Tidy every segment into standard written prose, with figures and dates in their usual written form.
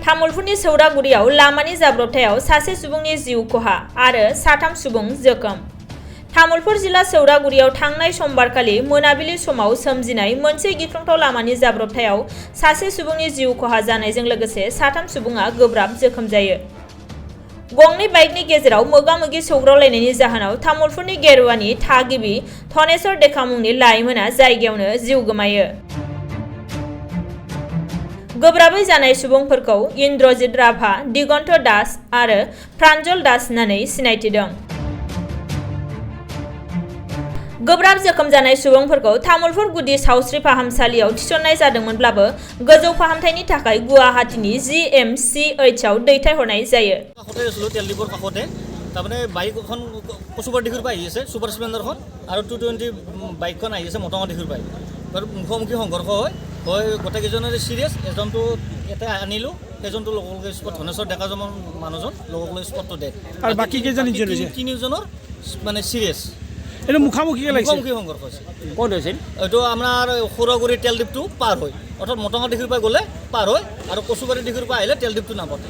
तामुलपुरनि सौरागुरियाव लामानि जाब्रबथायाव सासे सुबुंनि जिउ खहा आरो साथाम सुबुं जोखोम। तामुलपुर जिल्ला सौरागुरियाव थांनाय समबारखालि मोनाबिलि समाव सोमजिनाय मोनसे गिख्रंथाव लामानि जाब्रबथायाव सासे सुबुंनि जिउ खहा जानायजों लोगोसे साथाम सुबुङा गोब्राब जोखोम जायो। गंनै बाइकनि गेजेराव मोगा-मोगि सौग्रावलायनायनि जाहोनाव तामुलपुरनि गेरुवानि थागिबि धनेश्वर देखा मुंनि लाइमोना जायगायावनो जिउ गोमायो। गोब्राबै जानाय सुबुंफोरखौ इन्द्रजित राभा, दिगन्त दास आरो प्रान्जल दास होननानै सिनायथिदों। गोब्राब जोखोम जानाय सुबुंफोरखौ तामुलपुर गुदि सावस्रि फाहामसालियाव थिसननाय जादोंमोनब्लाबो गोजौ फाहामथायनि थाखाय गुवाहाटीनि GMCH आव दैथायहरनाय जायो। তাৰমানে বাইক এখন কচুবাৰ দিশৰ পৰা আহি আছে, ছুপাৰ স্প্লেণ্ডাৰখন আৰু 220 বাইকখন আহি আছে মটঙা দিশৰ পৰা। তাৰ মুখামুখি সংঘৰ্ষ হয় গোটেইকেইজনৰে চিৰিয়াছ। এজনটো ইয়াতে আনিলোঁ, সেইজনটো লগলৈ স্পট ধনেশ্বৰ ডেকাজনৰ মানুহজন লগলৈ স্পটটো ডেড আৰু বাকী কেইজন তিনিজনৰ মানে চিৰিয়াছ। এইটো মুখামুখি সংঘৰ্ষ হৈছে। ক'ত হৈছিল? এইটো আমাৰ সৌৰাগুৰি তেল ডিপটো পাৰ হয়, অৰ্থাৎ মটঙা দিশৰ পৰা গ'লে পাৰ হয় আৰু কচুবাৰী দিশৰ পৰা আহিলে তেল ডিপটো নাপাতে।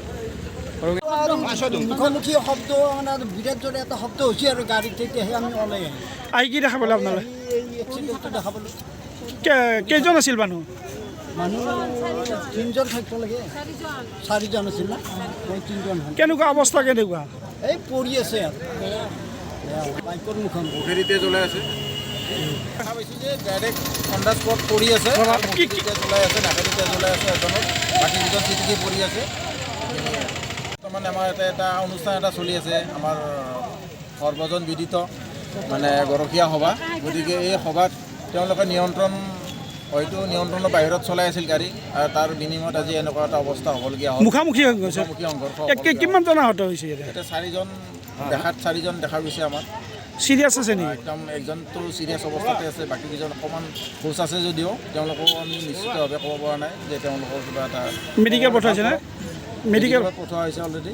মুখামুখি শব্দ মানে বিৰাট জোৰে এটা শব্দ হৈছে আৰু গাড়ীত তেতিয়াহে আমি ওলাই আহি কি দেখা পালে আপোনালোকে? এক্সিডেণ্টটো দেখা পালোঁ। কেইজন আছিল মানুহ? মানুহ 3জন থাকিব লাগে, 4জন আছিল না, মই 3জন। কেনেকুৱা অৱস্থা কেনেকুৱা? এই পৰি আছে আৰু বাইকৰ মুখামুখি জ্বলাই আছে। দেখা পাইছোঁ যে ডাইৰেক্ট অন দ্য স্পট পৰি আছে, জ্বলাই আছে, নাকেদিতে জ্বলাই আছে এজনৰ, বাকীকেইজন চিটিকি পৰি আছে। বৰ্তমান আমাৰ এটা অনুষ্ঠান এটা চলি আছে, আমাৰ সৰ্বজন বিদিত মানে গৰখীয়া সভা। গতিকে এই সভাত তেওঁলোকে নিয়ন্ত্ৰণৰ বাহিৰত চলাই আছিল গাড়ী, আৰু তাৰ বিনিময়ত আজি এনেকুৱা এটা অৱস্থা হ'বলগীয়া হ'ল। মুখামুখি সংঘৰ্ষ। কিমান জন আহত হৈছে? এতিয়া 4জন দেখাত 4জন দেখা গৈছে আমাৰ। চিৰিয়াছ আছে নেকি? একদম একজনটো চিৰিয়াছ অৱস্থাতে আছে, বাকীকেইজন অকণমান হুচ আছে যদিও তেওঁলোকো আমি নিশ্চিতভাৱে ক'ব পৰা নাই যে তেওঁলোকৰ কিবা এটা মেডিকেল পঠাইছে নে? মেডিকেল পঠোৱা হৈছে অলৰেডি।